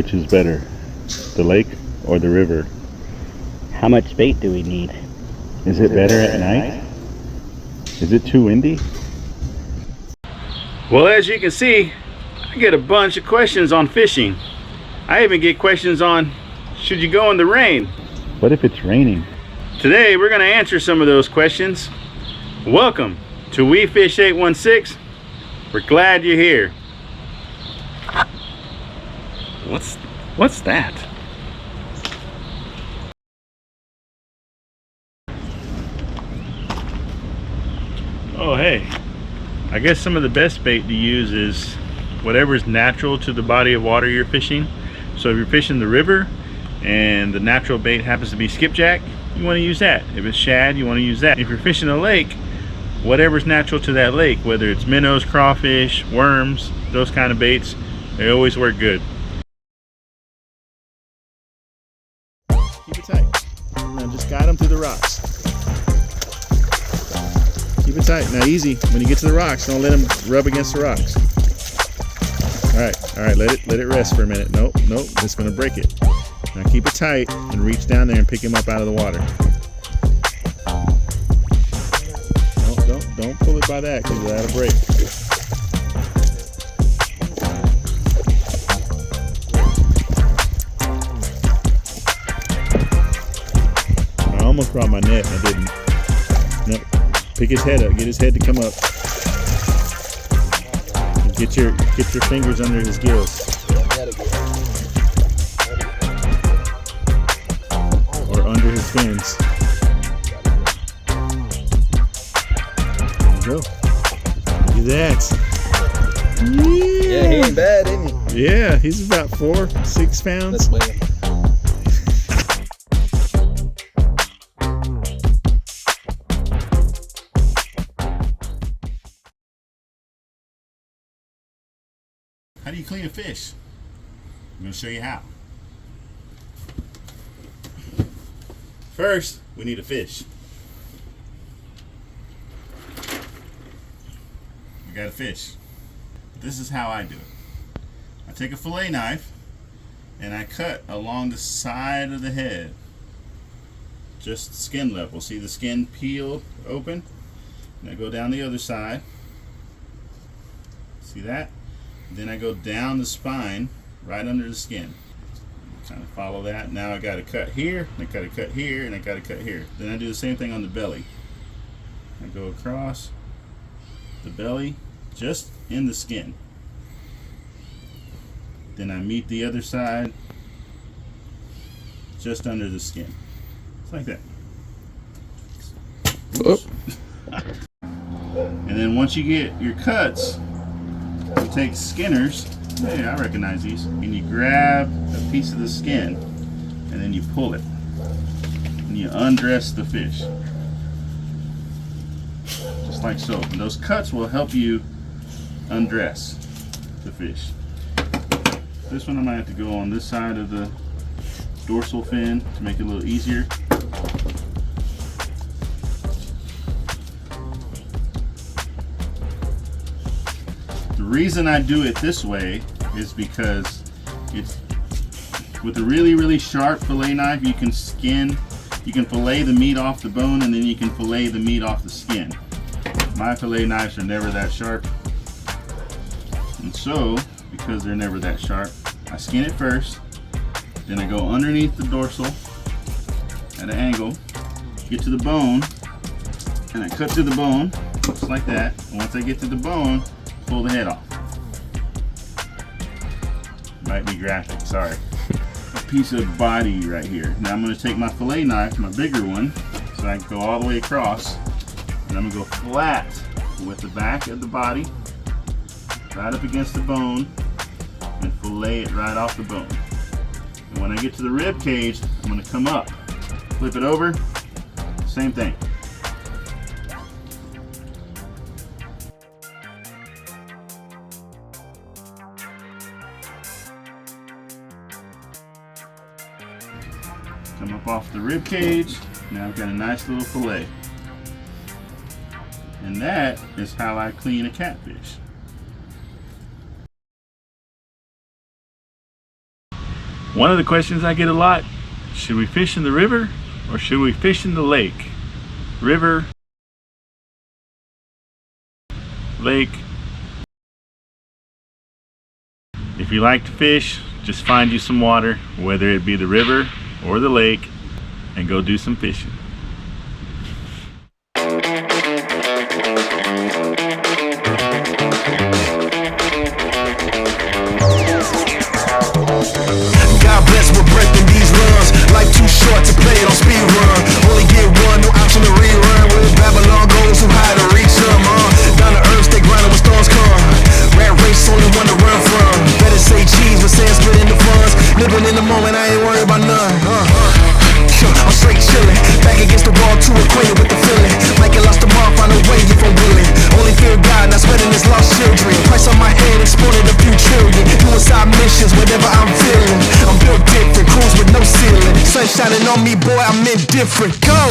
Which is better, the lake or the river? How much bait do we need? Is it better at night? Is it too windy? Well, as you can see, I get a bunch of questions on fishing. I even get questions on, should you go in the rain? What if it's raining? Today, we're going to answer some of those questions. Welcome to We Fish 816. We're glad you're here. What's that? Oh, hey. I guess some of the best bait to use is whatever's natural to the body of water you're fishing. So if you're fishing the river and the natural bait happens to be skipjack, you want to use that. If it's shad, you want to use that. If you're fishing a lake, whatever's natural to that lake, whether it's minnows, crawfish, worms, those kind of baits, they always work good. Keep it tight. Now just guide them through the rocks. Keep it tight. Now easy. When you get to the rocks, don't let them rub against the rocks. All right. Let it rest for a minute. Nope. It's gonna break it. Now keep it tight and reach down there and pick him up out of the water. No, don't pull it by that because that'll break. I almost brought my net and I didn't. Nope. Pick his head up. Get his head to come up. And get your fingers under his gills. Or under his fins. There you go. Look at that. Yeah, he ain't bad, isn't he? Yeah, he's about 4-6 pounds. Let's weigh him. How do you clean a fish? I'm going to show you how. First, we need a fish. We got a fish. This is how I do it. I take a fillet knife and I cut along the side of the head. Just skin level. See the skin peeled open? And I go down the other side. See that? Then I go down the spine, right under the skin. Kind of follow that. Now I got to cut here, and I got to cut here, and I got to cut here. Then I do the same thing on the belly. I go across the belly, just in the skin. Then I meet the other side, just under the skin. It's like that. Oops. And then once you get your cuts, you take skinners, hey, I recognize these, and you grab a piece of the skin and then you pull it and you undress the fish just like so. And those cuts will help you undress the fish. This one I might have to go on this side of the dorsal fin to make it a little easier. The reason I do it this way is because it's with a really sharp fillet knife, you can fillet the meat off the bone and then you can fillet the meat off the skin. My fillet knives are never that sharp, and so because they're never that sharp, I skin it first, then I go underneath the dorsal at an angle, get to the bone, and I cut to the bone just like that. And once I get to the bone, pull the head off. Might be graphic, sorry. A piece of body right here. Now I'm going to take my fillet knife, my bigger one, so I can go all the way across, and I'm going to go flat with the back of the body, right up against the bone, and fillet it right off the bone. And when I get to the rib cage, I'm going to come up, flip it over, same thing. Come up off the rib cage. Now I've got a nice little fillet. And that is how I clean a catfish. One of the questions I get a lot, should we fish in the river or should we fish in the lake? River, lake. If you like to fish, just find you some water, whether it be the river or the lake, and go do some fishing. God bless, we're breaking these runs. Life too short to play it on speed run. Only get one, no option to rerun. Where Babylon goes, too high to reach them. Down to earth, stay grinding when storms come. Rat race, only one to run from. Better say cheese, but say split in the funds. Living in the moment, I ain't worried about none. I'm straight chillin', back against the wall, too acquainted with the feeling. Like it lost the mark, find a way if I'm willing. Only fear God, not sweating his lost children. Price on my head, exported a few trillion. Doing side missions, whatever I'm feeling. I'm built different, cruise with no ceiling. Sun shining on me, boy, I'm indifferent. Go!